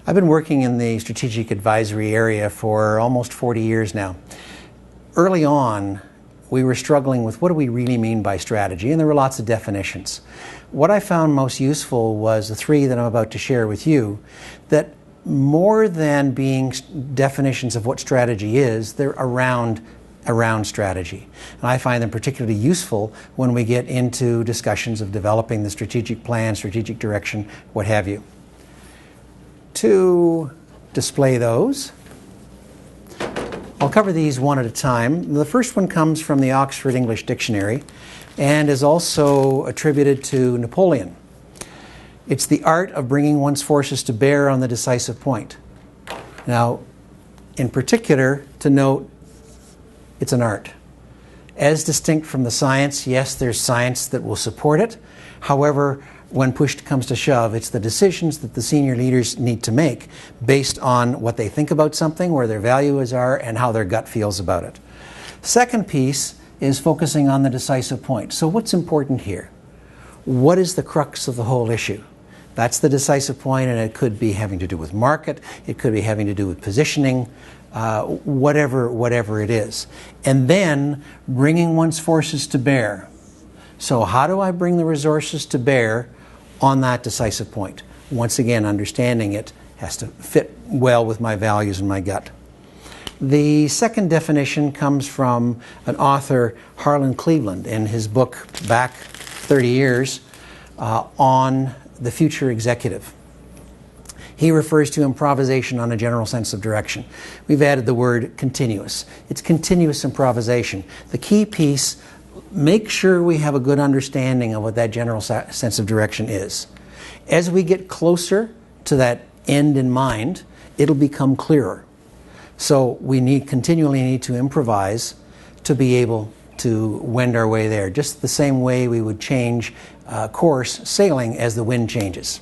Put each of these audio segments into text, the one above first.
I've been working in the strategic advisory area for almost 40 years now. Early on, we were struggling with what do we really mean by strategy, and there were lots of definitions. What I found most useful was the three that I'm about to share with you, that more than being definitions of what strategy is, they're around strategy. And I find them particularly useful when we get into discussions of developing the strategic plan, strategic direction, what have you. To display those, I'll cover these one at a time. The first one comes from the Oxford English Dictionary and is also attributed to Napoleon. It's the art of bringing one's forces to bear on the decisive point. Now, in particular, to note, it's an art. As distinct from the science, yes, there's science that will support it. However, when push comes to shove, it's the decisions that the senior leaders need to make based on what they think about something, where their values are, and how their gut feels about it. Second piece is focusing on the decisive point. So what's important here? What is the crux of the whole issue? That's the decisive point, and it could be having to do with market, it could be having to do with positioning, whatever it is. And then bringing one's forces to bear. So how do I bring the resources to bear on that decisive point? Once again, understanding it has to fit well with my values and my gut. The second definition comes from an author, Harlan Cleveland, in his book back 30 years on the future executive. He refers to improvisation on a general sense of direction. We've added the word continuous. It's continuous improvisation. The key piece, make sure we have a good understanding of what that general sense of direction is. As we get closer to that end in mind, it'll become clearer. So we continually need to improvise to be able to wend our way there, just the same way we would change course sailing as the wind changes.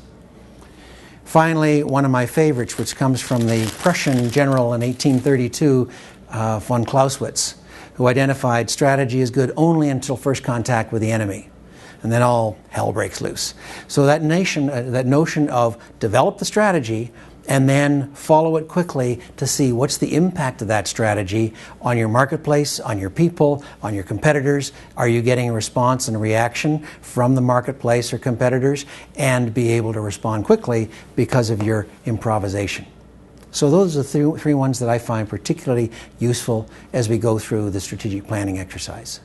Finally, one of my favorites, which comes from the Prussian general in 1832, von Clausewitz, who identified strategy is good only until first contact with the enemy, and then all hell breaks loose. So that notion of develop the strategy and then follow it quickly to see what's the impact of that strategy on your marketplace, on your people, on your competitors. Are you getting a response and a reaction from the marketplace or competitors, and be able to respond quickly because of your improvisation. So those are the three ones that I find particularly useful as we go through the strategic planning exercise.